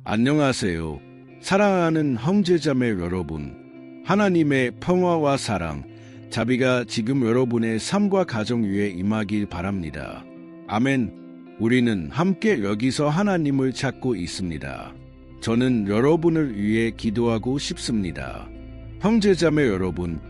안녕하세요. 사랑하는 형제자매 여러분. 하나님의 평화와 사랑, 자비가 지금 여러분의 삶과 가정 위에 임하길 바랍니다. 아멘. 우리는 함께 여기서 하나님을 찾고 있습니다. 저는 여러분을 위해 기도하고 싶습니다. 형제자매 여러분,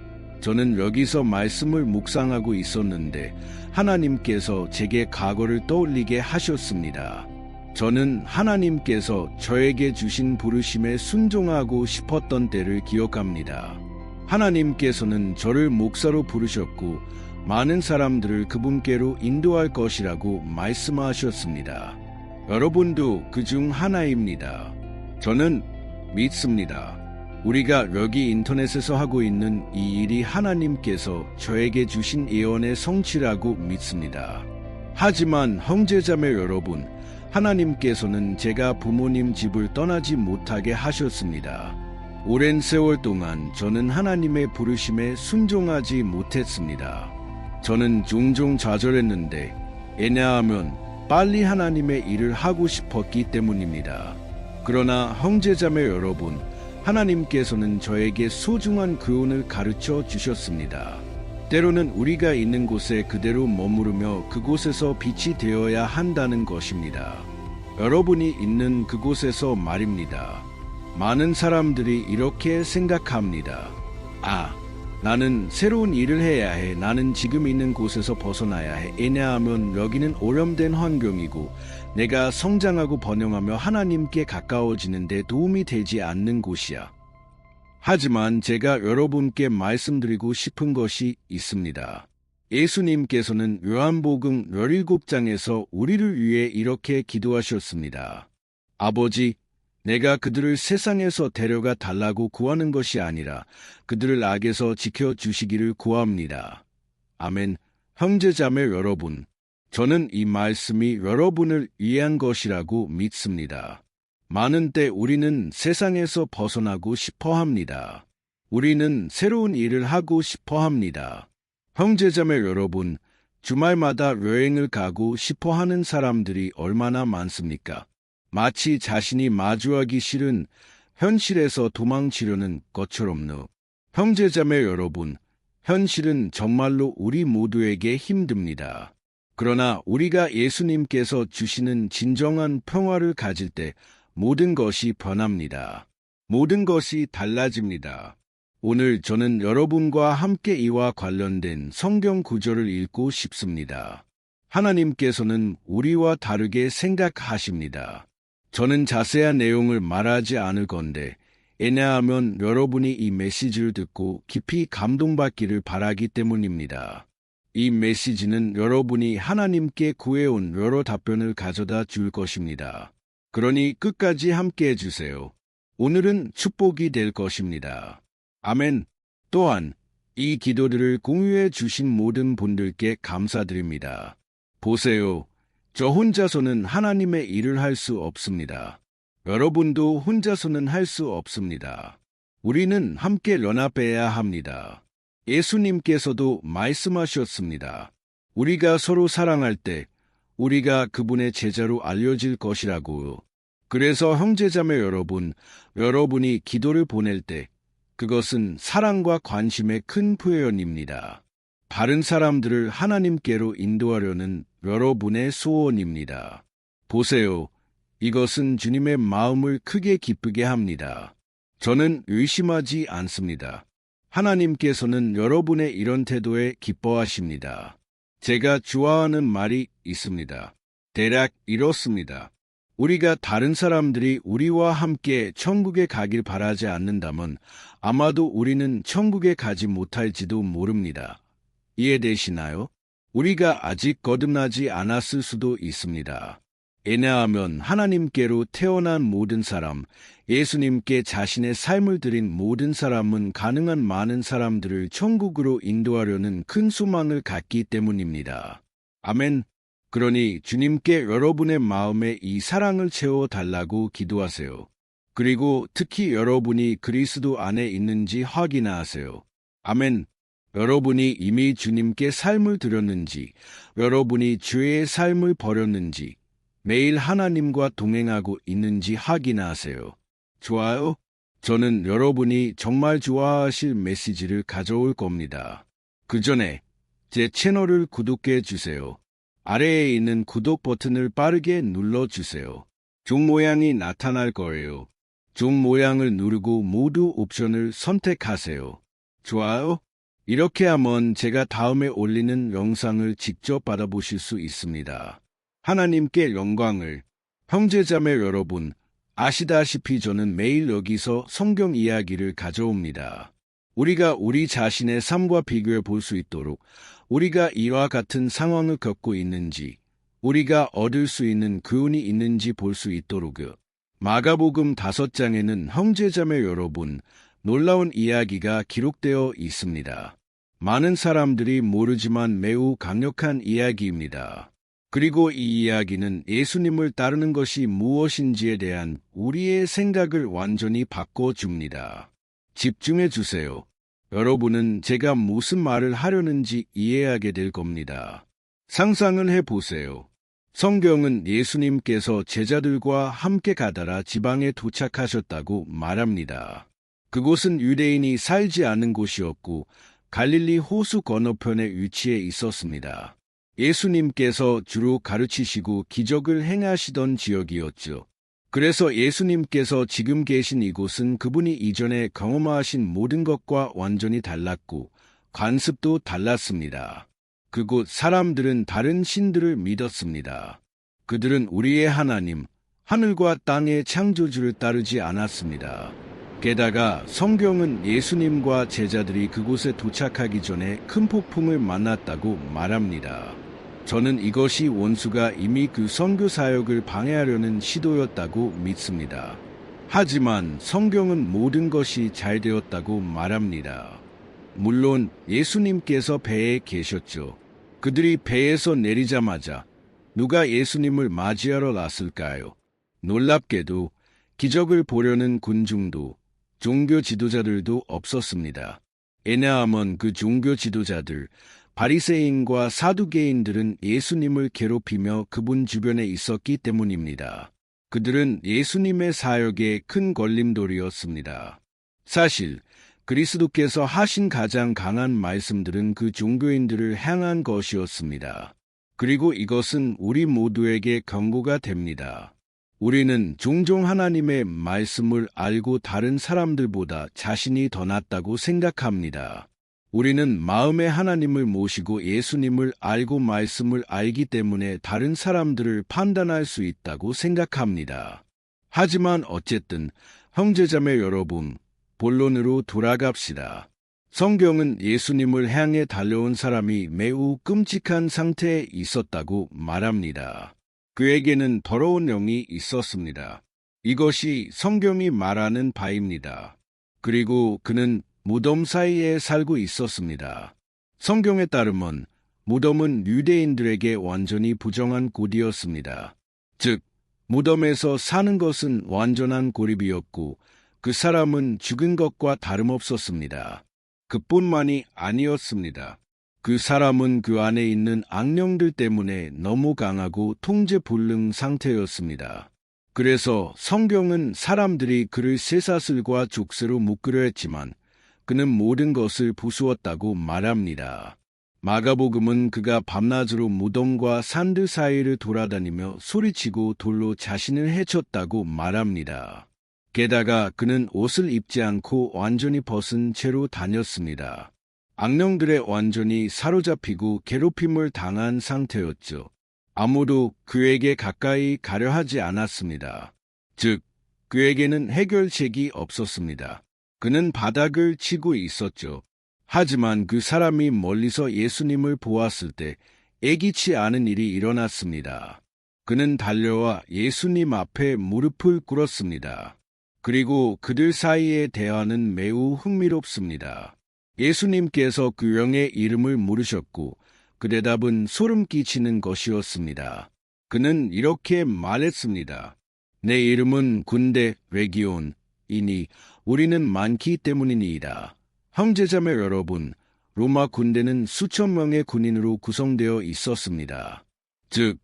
저는 여기서 말씀을 묵상하고 있었는데 하나님께서 제게 과거를 떠올리게 하셨습니다. 저는 하나님께서 저에게 주신 부르심에 순종하고 싶었던 때를 기억합니다. 하나님께서는 저를 목사로 부르셨고 많은 사람들을 그분께로 인도할 것이라고 말씀하셨습니다. 여러분도 그중 하나입니다. 저는 믿습니다. 우리가 여기 인터넷에서 하고 있는 이 일이 하나님께서 저에게 주신 예언의 성취라고 믿습니다. 하지만 형제자매 여러분, 하나님께서는 제가 부모님 집을 떠나지 못하게 하셨습니다. 오랜 세월 동안 저는 하나님의 부르심에 순종하지 못했습니다. 저는 종종 좌절했는데 왜냐하면 빨리 하나님의 일을 하고 싶었기 때문입니다. 그러나 형제자매 여러분, 하나님께서는 저에게 소중한 교훈을 가르쳐 주셨습니다. 때로는 우리가 있는 곳에 그대로 머무르며 그곳에서 빛이 되어야 한다는 것입니다. 여러분이 있는 그곳에서 말입니다. 많은 사람들이 이렇게 생각합니다. 나는 새로운 일을 해야 해. 나는 지금 있는 곳에서 벗어나야 해. 왜냐하면 여기는 오염된 환경이고 내가 성장하고 번영하며 하나님께 가까워지는 데 도움이 되지 않는 곳이야. 하지만 제가 여러분께 말씀드리고 싶은 것이 있습니다. 예수님께서는 요한복음 17장에서 우리를 위해 이렇게 기도하셨습니다. 아버지, 내가 그들을 세상에서 데려가 달라고 구하는 것이 아니라 그들을 악에서 지켜주시기를 구합니다. 아멘. 형제자매 여러분, 저는 이 말씀이 여러분을 위한 것이라고 믿습니다. 많은 때 우리는 세상에서 벗어나고 싶어 합니다. 우리는 새로운 일을 하고 싶어 합니다. 형제자매 여러분, 주말마다 여행을 가고 싶어 하는 사람들이 얼마나 많습니까? 마치 자신이 마주하기 싫은 현실에서 도망치려는 것처럼요. 형제자매 여러분, 현실은 정말로 우리 모두에게 힘듭니다. 그러나 우리가 예수님께서 주시는 진정한 평화를 가질 때 모든 것이 변합니다. 모든 것이 달라집니다. 오늘 저는 여러분과 함께 이와 관련된 성경 구절을 읽고 싶습니다. 하나님께서는 우리와 다르게 생각하십니다. 저는 자세한 내용을 말하지 않을 건데, 왜냐하면 여러분이 이 메시지를 듣고 깊이 감동받기를 바라기 때문입니다. 이 메시지는 여러분이 하나님께 구해온 여러 답변을 가져다 줄 것입니다. 그러니 끝까지 함께 해주세요. 오늘은 축복이 될 것입니다. 아멘. 또한 이 기도들을 공유해 주신 모든 분들께 감사드립니다. 보세요. 저 혼자서는 하나님의 일을 할 수 없습니다. 여러분도 혼자서는 할 수 없습니다. 우리는 함께 연합해야 합니다. 예수님께서도 말씀하셨습니다. 우리가 서로 사랑할 때 우리가 그분의 제자로 알려질 것이라고요. 그래서 형제자매 여러분, 여러분이 기도를 보낼 때 그것은 사랑과 관심의 큰 표현입니다. 다른 사람들을 하나님께로 인도하려는 여러분의 소원입니다. 보세요. 이것은 주님의 마음을 크게 기쁘게 합니다. 저는 의심하지 않습니다. 하나님께서는 여러분의 이런 태도에 기뻐하십니다. 제가 좋아하는 말이 있습니다. 대략 이렇습니다. 우리가 다른 사람들이 우리와 함께 천국에 가길 바라지 않는다면 아마도 우리는 천국에 가지 못할지도 모릅니다. 이해되시나요? 우리가 아직 거듭나지 않았을 수도 있습니다. 왜냐하면 하나님께로 태어난 모든 사람, 예수님께 자신의 삶을 드린 모든 사람은 가능한 많은 사람들을 천국으로 인도하려는 큰 소망을 갖기 때문입니다. 아멘. 그러니 주님께 여러분의 마음에 이 사랑을 채워달라고 기도하세요. 그리고 특히 여러분이 그리스도 안에 있는지 확인하세요. 아멘. 여러분이 이미 주님께 삶을 드렸는지, 여러분이 죄의 삶을 버렸는지, 매일 하나님과 동행하고 있는지 확인하세요. 좋아요? 저는 여러분이 정말 좋아하실 메시지를 가져올 겁니다. 그 전에 제 채널을 구독해 주세요. 아래에 있는 구독 버튼을 빠르게 눌러주세요. 종 모양이 나타날 거예요. 종 모양을 누르고 모두 옵션을 선택하세요. 좋아요? 이렇게 하면 제가 다음에 올리는 영상을 직접 받아보실 수 있습니다. 하나님께 영광을. 형제자매 여러분, 아시다시피 저는 매일 여기서 성경 이야기를 가져옵니다. 우리가 우리 자신의 삶과 비교해 볼 수 있도록 우리가 이와 같은 상황을 겪고 있는지, 우리가 얻을 수 있는 교훈이 있는지 볼 수 있도록요. 마가복음 5장에는 형제자매 여러분, 놀라운 이야기가 기록되어 있습니다. 많은 사람들이 모르지만 매우 강력한 이야기입니다. 그리고 이 이야기는 예수님을 따르는 것이 무엇인지에 대한 우리의 생각을 완전히 바꿔줍니다. 집중해 주세요. 여러분은 제가 무슨 말을 하려는지 이해하게 될 겁니다. 상상을 해보세요. 성경은 예수님께서 제자들과 함께 가다라 지방에 도착하셨다고 말합니다. 그곳은 유대인이 살지 않는 곳이었고 갈릴리 호수 건너편에 위치해 있었습니다. 예수님께서 주로 가르치시고 기적을 행하시던 지역이었죠. 그래서 예수님께서 지금 계신 이곳은 그분이 이전에 경험하신 모든 것과 완전히 달랐고 관습도 달랐습니다. 그곳 사람들은 다른 신들을 믿었습니다. 그들은 우리의 하나님, 하늘과 땅의 창조주를 따르지 않았습니다. 게다가 성경은 예수님과 제자들이 그곳에 도착하기 전에 큰 폭풍을 만났다고 말합니다. 저는 이것이 원수가 이미 그 선교 사역을 방해하려는 시도였다고 믿습니다. 하지만 성경은 모든 것이 잘 되었다고 말합니다. 물론 예수님께서 배에 계셨죠. 그들이 배에서 내리자마자 누가 예수님을 맞이하러 났을까요? 놀랍게도 기적을 보려는 군중도 종교 지도자들도 없었습니다. 왜냐하면 그 종교 지도자들, 바리새인과 사두개인들은 예수님을 괴롭히며 그분 주변에 있었기 때문입니다. 그들은 예수님의 사역에 큰 걸림돌이었습니다. 사실 그리스도께서 하신 가장 강한 말씀들은 그 종교인들을 향한 것이었습니다. 그리고 이것은 우리 모두에게 경고가 됩니다. 우리는 종종 하나님의 말씀을 알고 다른 사람들보다 자신이 더 낫다고 생각합니다. 우리는 마음에 하나님을 모시고 예수님을 알고 말씀을 알기 때문에 다른 사람들을 판단할 수 있다고 생각합니다. 하지만 어쨌든 형제자매 여러분, 본론으로 돌아갑시다. 성경은 예수님을 향해 달려온 사람이 매우 끔찍한 상태에 있었다고 말합니다. 그에게는 더러운 영이 있었습니다. 이것이 성경이 말하는 바입니다. 그리고 그는 무덤 사이에 살고 있었습니다. 성경에 따르면 무덤은 유대인들에게 완전히 부정한 곳이었습니다. 즉, 무덤에서 사는 것은 완전한 고립이었고 그 사람은 죽은 것과 다름없었습니다. 그뿐만이 아니었습니다. 그 사람은 그 안에 있는 악령들 때문에 너무 강하고 통제불능 상태였습니다. 그래서 성경은 사람들이 그를 쇠사슬과 족쇄로 묶으려 했지만 그는 모든 것을 부수었다고 말합니다. 마가복음은 그가 밤낮으로 무덤과 산들 사이를 돌아다니며 소리치고 돌로 자신을 해쳤다고 말합니다. 게다가 그는 옷을 입지 않고 완전히 벗은 채로 다녔습니다. 악령들에 완전히 사로잡히고 괴롭힘을 당한 상태였죠. 아무도 그에게 가까이 가려 하지 않았습니다. 즉, 그에게는 해결책이 없었습니다. 그는 바닥을 치고 있었죠. 하지만 그 사람이 멀리서 예수님을 보았을 때 예기치 않은 일이 일어났습니다. 그는 달려와 예수님 앞에 무릎을 꿇었습니다. 그리고 그들 사이의 대화는 매우 흥미롭습니다. 예수님께서 그 영의 이름을 물으셨고 그 대답은 소름 끼치는 것이었습니다. 그는 이렇게 말했습니다. 내 이름은 군대 레기온이니 우리는 많기 때문이니이다. 형제자매 여러분, 로마 군대는 수천 명의 군인으로 구성되어 있었습니다. 즉,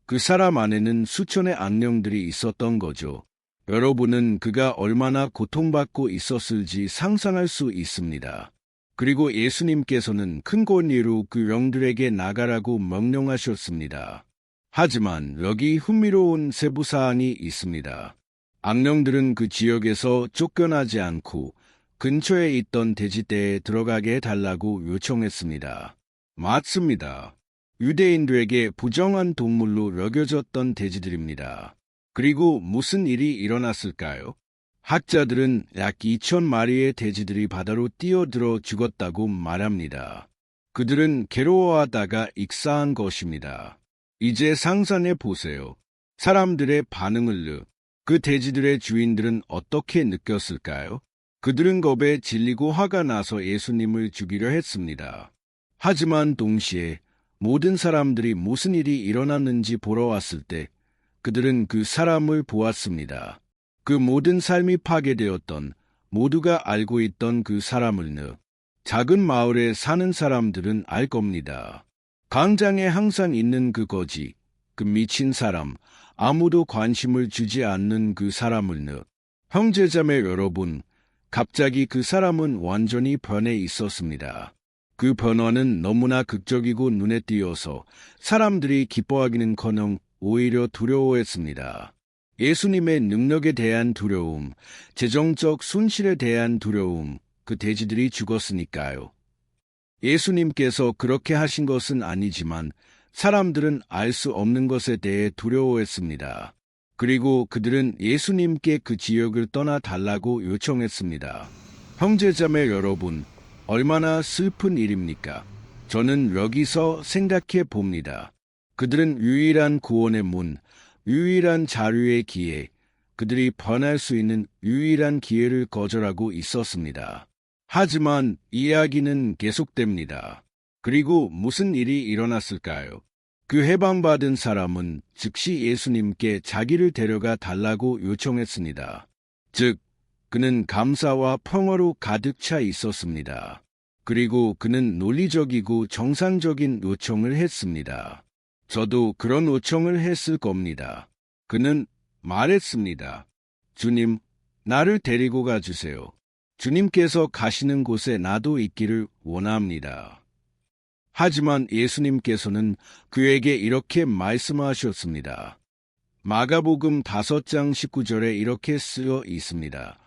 그 사람 안에는 수천의 악령들이 있었던 거죠. 여러분은 그가 얼마나 고통받고 있었을지 상상할 수 있습니다. 그리고 예수님께서는 큰 권위로 그 영들에게 나가라고 명령하셨습니다. 하지만 여기 흥미로운 세부사항이 있습니다. 악령들은 그 지역에서 쫓겨나지 않고 근처에 있던 돼지떼에 들어가게 해달라고 요청했습니다. 맞습니다. 유대인들에게 부정한 동물로 여겨졌던 돼지들입니다. 그리고 무슨 일이 일어났을까요? 학자들은 약 2,000마리의 돼지들이 바다로 뛰어들어 죽었다고 말합니다. 그들은 괴로워하다가 익사한 것입니다. 이제 상상해 보세요. 사람들의 반응을 그 돼지들의 주인들은 어떻게 느꼈을까요? 그들은 겁에 질리고 화가 나서 예수님을 죽이려 했습니다. 하지만 동시에 모든 사람들이 무슨 일이 일어났는지 보러 왔을 때 그들은 그 사람을 보았습니다. 그 모든 삶이 파괴되었던, 모두가 알고 있던 그 사람을 작은 마을에 사는 사람들은 알 겁니다. 광장에 항상 있는 그 거지, 그 미친 사람, 아무도 관심을 주지 않는 그 사람을 형제자매 여러분, 갑자기 그 사람은 완전히 변해 있었습니다. 그 변화는 너무나 극적이고 눈에 띄어서 사람들이 기뻐하기는커녕 오히려 두려워했습니다. 예수님의 능력에 대한 두려움, 재정적 손실에 대한 두려움, 그 돼지들이 죽었으니까요. 예수님께서 그렇게 하신 것은 아니지만 사람들은 알 수 없는 것에 대해 두려워했습니다. 그리고 그들은 예수님께 그 지역을 떠나 달라고 요청했습니다. 형제자매 여러분, 얼마나 슬픈 일입니까? 저는 여기서 생각해 봅니다. 그들은 유일한 구원의 문, 유일한 자유의 기회, 그들이 변할 수 있는 유일한 기회를 거절하고 있었습니다. 하지만 이야기는 계속됩니다. 그리고 무슨 일이 일어났을까요? 그 해방받은 사람은 즉시 예수님께 자기를 데려가 달라고 요청했습니다. 즉, 그는 감사와 평화로 가득 차 있었습니다. 그리고 그는 논리적이고 정상적인 요청을 했습니다. 저도 그런 요청을 했을 겁니다. 그는 말했습니다. 주님, 나를 데리고 가주세요. 주님께서 가시는 곳에 나도 있기를 원합니다. 하지만 예수님께서는 그에게 이렇게 말씀하셨습니다. 마가복음 5장 19절에 이렇게 쓰여 있습니다.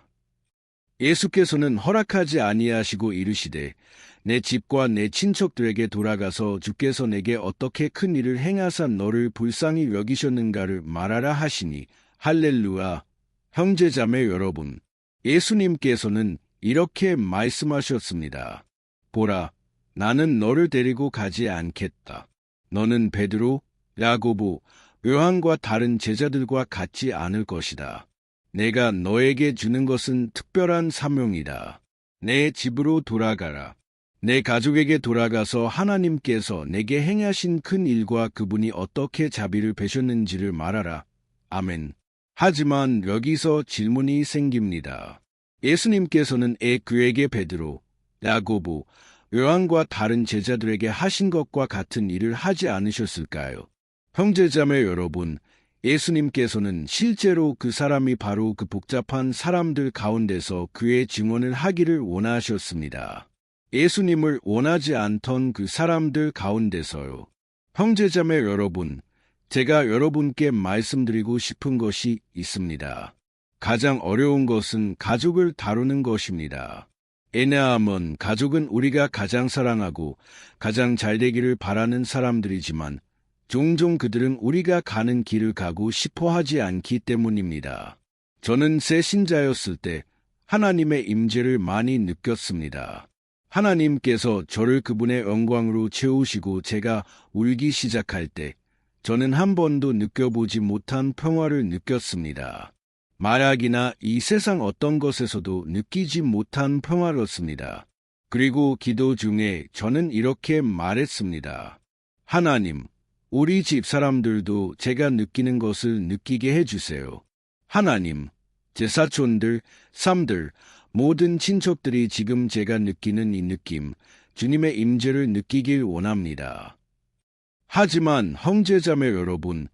예수께서는 허락하지 아니하시고 이르시되 내 집과 내 친척들에게 돌아가서 주께서 내게 어떻게 큰 일을 행하사 너를 불쌍히 여기셨는가를 말하라 하시니 할렐루야. 형제자매 여러분, 예수님께서는 이렇게 말씀하셨습니다. 보라, 나는 너를 데리고 가지 않겠다. 너는 베드로, 야고보, 요한과 다른 제자들과 같지 않을 것이다. 내가 너에게 주는 것은 특별한 사명이다. 내 집으로 돌아가라. 내 가족에게 돌아가서 하나님께서 내게 행하신 큰 일과 그분이 어떻게 자비를 베셨는지를 말하라. 아멘. 하지만 여기서 질문이 생깁니다. 예수님께서는 그에게 베드로, 야고보, 요한과 다른 제자들에게 하신 것과 같은 일을 하지 않으셨을까요? 형제자매 여러분, 예수님께서는 실제로 그 사람이 바로 그 복잡한 사람들 가운데서 그의 증언을 하기를 원하셨습니다. 예수님을 원하지 않던 그 사람들 가운데서요. 형제자매 여러분, 제가 여러분께 말씀드리고 싶은 것이 있습니다. 가장 어려운 것은 가족을 다루는 것입니다. 왜냐하면 가족은 우리가 가장 사랑하고 가장 잘되기를 바라는 사람들이지만 종종 그들은 우리가 가는 길을 가고 싶어 하지 않기 때문입니다. 저는 새 신자였을 때 하나님의 임재를 많이 느꼈습니다. 하나님께서 저를 그분의 영광으로 채우시고 제가 울기 시작할 때 저는 한 번도 느껴보지 못한 평화를 느꼈습니다. 마약이나 이 세상 어떤 것에서도 느끼지 못한 평화였습니다. 그리고 기도 중에 저는 이렇게 말했습니다. 하나님, 우리 집 사람들도 제가 느끼는 것을 느끼게 해주세요. 하나님, 제 사촌들, 삼들, 모든 친척들이 지금 제가 느끼는 이 느낌, 주님의 임재를 느끼길 원합니다. 하지만 형제자매 여러분,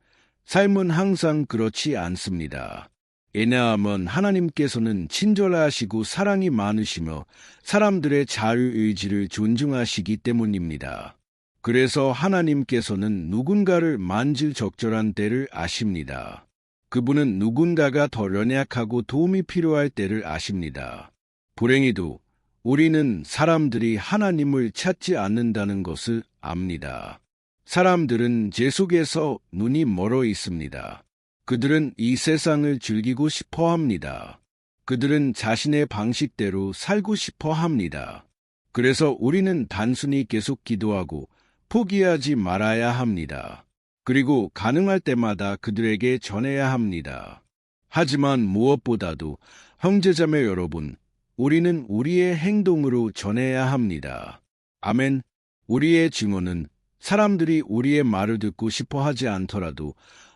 삶은 항상 그렇지 않습니다. 왜냐하면 하나님께서는 친절하시고 사랑이 많으시며 사람들의 자유의지를 존중하시기 때문입니다. 그래서 하나님께서는 누군가를 만질 적절한 때를 아십니다. 그분은 누군가가 더 연약하고 도움이 필요할 때를 아십니다. 불행히도 우리는 사람들이 하나님을 찾지 않는다는 것을 압니다. 사람들은 죄 속에서 눈이 멀어 있습니다. 그들은 이 세상을 즐기고 싶어 합니다. 그들은 자신의 방식대로 살고 싶어 합니다. 그래서 우리는 단순히 계속 기도하고 포기하지 말아야 합니다. 그리고 가능할 때마다 그들에게 전해야 합니다. 하지만 무엇보다도 형제자매 여러분, 우리는 우리의 행동으로 전해야 합니다. 아멘. 우리의 증언은 사람들이 우리의 말을 듣고 싶어 하지 않더라도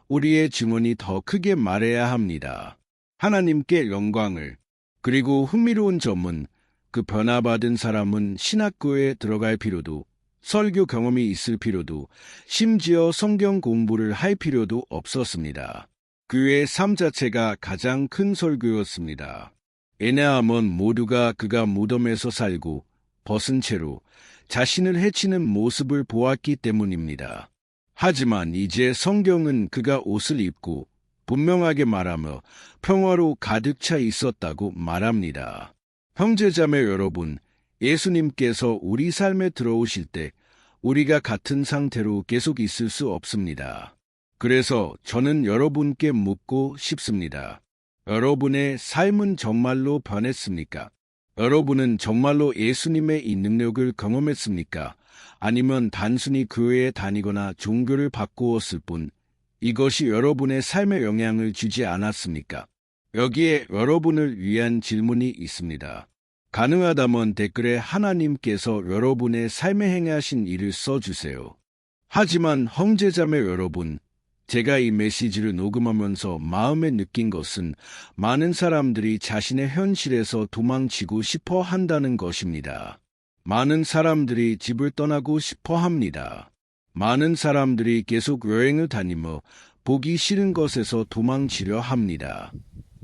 우리의 증언이 더 크게 말해야 합니다. 하나님께 영광을. 그리고 흥미로운 점은 그 변화받은 사람은 신학교에 들어갈 필요도, 설교 경험이 있을 필요도, 심지어 성경 공부를 할 필요도 없었습니다. 그의 삶 자체가 가장 큰 설교였습니다. 왜냐하면 모두가 그가 무덤에서 살고 벗은 채로 자신을 해치는 모습을 보았기 때문입니다. 하지만 이제 성경은 그가 옷을 입고 분명하게 말하며 평화로 가득 차 있었다고 말합니다. 형제자매 여러분, 예수님께서 우리 삶에 들어오실 때 우리가 같은 상태로 계속 있을 수 없습니다. 그래서 저는 여러분께 묻고 싶습니다. 여러분의 삶은 정말로 변했습니까? 여러분은 정말로 예수님의 이 능력을 경험했습니까? 아니면 단순히 교회에 다니거나 종교를 바꾸었을 뿐 이것이 여러분의 삶에 영향을 주지 않았습니까? 여기에 여러분을 위한 질문이 있습니다. 가능하다면 댓글에 하나님께서 여러분의 삶에 행하신 일을 써주세요. 하지만 형제자매 여러분, 제가 이 메시지를 녹음하면서 마음에 느낀 것은 많은 사람들이 자신의 현실에서 도망치고 싶어 한다는 것입니다. 많은 사람들이 집을 떠나고 싶어 합니다. 많은 사람들이 계속 여행을 다니며 보기 싫은 것에서 도망치려 합니다.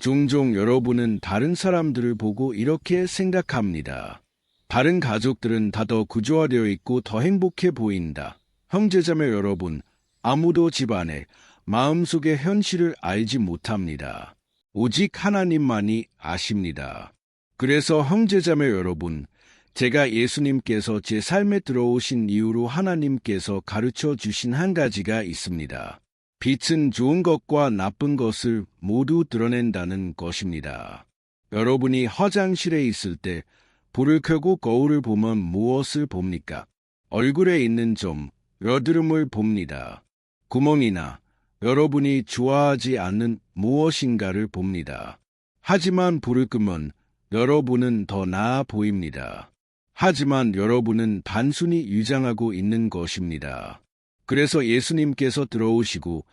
종종 여러분은 다른 사람들을 보고 이렇게 생각합니다. 다른 가족들은 다 더 구조화되어 있고 더 행복해 보인다. 형제자매 여러분, 아무도 집안의 마음속의 현실을 알지 못합니다. 오직 하나님만이 아십니다. 그래서 형제자매 여러분, 제가 예수님께서 제 삶에 들어오신 이후로 하나님께서 가르쳐 주신 한 가지가 있습니다. 빛은 좋은 것과 나쁜 것을 모두 드러낸다는 것입니다. 여러분이 화장실에 있을 때 불을 켜고 거울을 보면 무엇을 봅니까? 얼굴에 있는 점, 여드름을 봅니다. 구멍이나 여러분이 좋아하지 않는 무엇인가를 봅니다. 하지만 불을 끄면 여러분은 더 나아 보입니다. 하지만 여러분은 단순히 위장하고 있는 것입니다. 그래서 예수님께서 들어오시고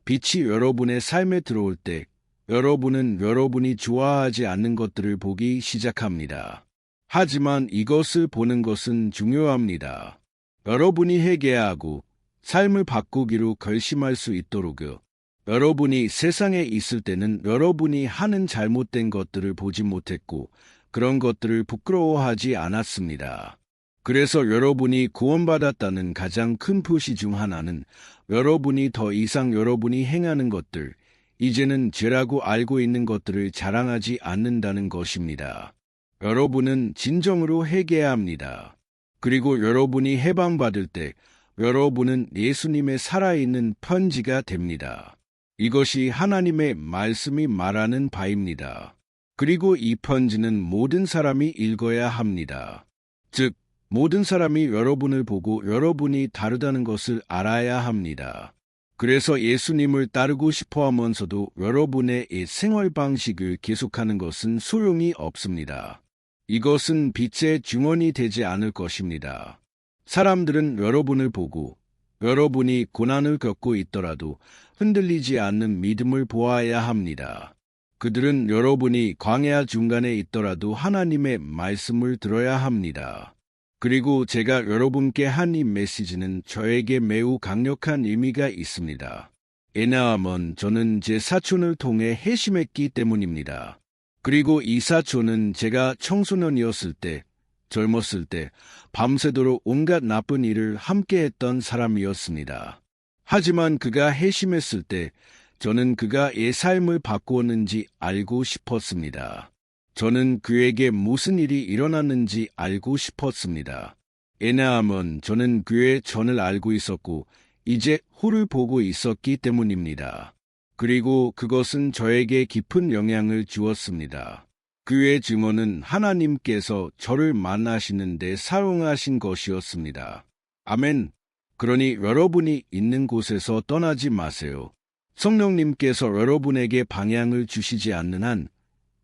빛이 여러분의 삶에 들어올 때 여러분은 여러분이 좋아하지 않는 것들을 보기 시작합니다. 하지만 이것을 보는 것은 중요합니다. 여러분이 회개하고 삶을 바꾸기로 결심할 수 있도록요. 여러분이 세상에 있을 때는 여러분이 하는 잘못된 것들을 보지 못했고 그런 것들을 부끄러워하지 않았습니다. 그래서 여러분이 구원받았다는 가장 큰 표시 중 하나는 여러분이 더 이상 여러분이 행하는 것들, 이제는 죄라고 알고 있는 것들을 자랑하지 않는다는 것입니다. 여러분은 진정으로 회개해야 합니다. 그리고 여러분이 해방받을 때 여러분은 예수님의 살아있는 편지가 됩니다. 이것이 하나님의 말씀이 말하는 바입니다. 그리고 이 편지는 모든 사람이 읽어야 합니다. 즉, 모든 사람이 여러분을 보고 여러분이 다르다는 것을 알아야 합니다. 그래서 예수님을 따르고 싶어 하면서도 여러분의 이 생활 방식을 계속하는 것은 소용이 없습니다. 이것은 빛의 증언이 되지 않을 것입니다. 사람들은 여러분을 보고 여러분이 고난을 겪고 있더라도 흔들리지 않는 믿음을 보아야 합니다. 그들은 여러분이 광야 중간에 있더라도 하나님의 말씀을 들어야 합니다. 그리고 제가 여러분께 한 이 메시지는 저에게 매우 강력한 의미가 있습니다. 왜냐하면 저는 제 사촌을 통해 회심했기 때문입니다. 그리고 이 사촌은 제가 청소년이었을 때, 젊었을 때 밤새도록 온갖 나쁜 일을 함께했던 사람이었습니다. 하지만 그가 회심했을 때 저는 그가 의 삶을 바꾸었는지 알고 싶었습니다. 저는 그에게 무슨 일이 일어났는지 알고 싶었습니다. 왜냐하면 저는 그의 전을 알고 있었고 이제 후를 보고 있었기 때문입니다. 그리고 그것은 저에게 깊은 영향을 주었습니다. 그의 증언은 하나님께서 저를 만나시는 데 사용하신 것이었습니다. 아멘. 그러니 여러분이 있는 곳에서 떠나지 마세요. 성령님께서 여러분에게 방향을 주시지 않는 한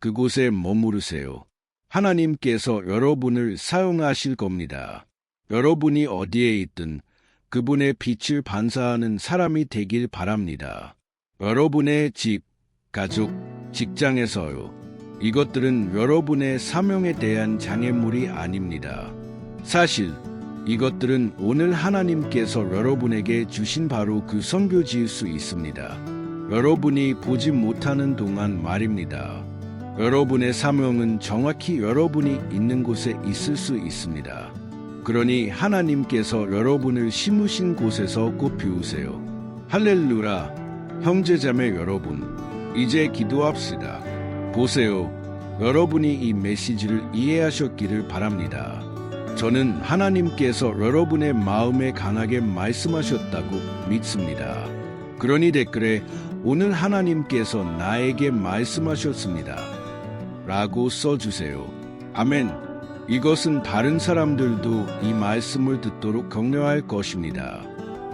그곳에 머무르세요. 하나님께서 여러분을 사용하실 겁니다. 여러분이 어디에 있든 그분의 빛을 반사하는 사람이 되길 바랍니다. 여러분의 집, 가족, 직장에서요. 이것들은 여러분의 사명에 대한 장애물이 아닙니다. 사실 이것들은 오늘 하나님께서 여러분에게 주신 바로 그 선교지일 수 있습니다. 여러분이 보지 못하는 동안 말입니다. 여러분의 사명은 정확히 여러분이 있는 곳에 있을 수 있습니다. 그러니 하나님께서 여러분을 심으신 곳에서 꼭 비우세요. 할렐루야, 형제자매 여러분, 이제 기도합시다. 보세요, 여러분이 이 메시지를 이해하셨기를 바랍니다. 저는 하나님께서 여러분의 마음에 강하게 말씀하셨다고 믿습니다. 그러니 댓글에 오늘 하나님께서 나에게 말씀하셨습니다. 라고 써주세요. 아멘. 이것은 다른 사람들도 이 말씀을 듣도록 격려할 것입니다.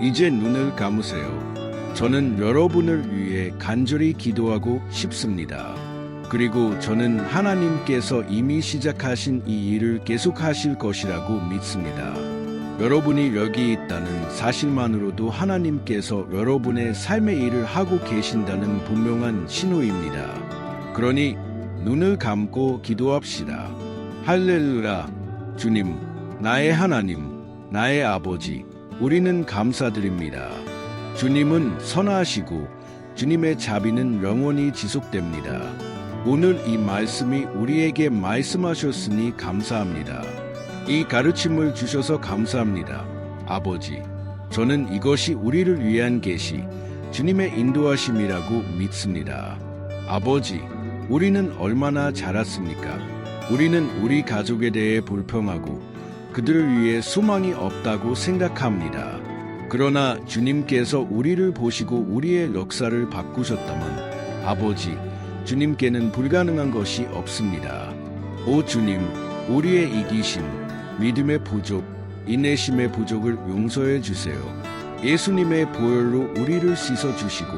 이제 눈을 감으세요. 저는 여러분을 위해 간절히 기도하고 싶습니다. 그리고 저는 하나님께서 이미 시작하신 이 일을 계속하실 것이라고 믿습니다. 여러분이 여기 있다는 사실만으로도 하나님께서 여러분의 삶의 일을 하고 계신다는 분명한 신호입니다. 그러니 눈을 감고 기도합시다. 할렐루야, 주님, 나의 하나님, 나의 아버지, 우리는 감사드립니다. 주님은 선하시고 주님의 자비는 영원히 지속됩니다. 오늘 이 말씀이 우리에게 말씀하셨으니 감사합니다. 이 가르침을 주셔서 감사합니다. 아버지, 저는 이것이 우리를 위한 계시, 주님의 인도하심이라고 믿습니다. 아버지, 우리는 얼마나 자랐습니까? 우리는 우리 가족에 대해 불평하고 그들을 위해 소망이 없다고 생각합니다. 그러나 주님께서 우리를 보시고 우리의 역사를 바꾸셨다면 아버지, 주님께는 불가능한 것이 없습니다. 오 주님, 우리의 이기심, 믿음의 부족, 인내심의 부족을 용서해 주세요. 예수님의 보혈로 우리를 씻어 주시고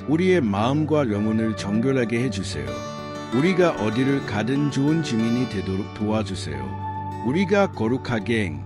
우리의 마음과 영혼을 정결하게 해주세요. 우리가 어디를 가든 좋은 증인이 되도록 도와주세요. 우리가 거룩하게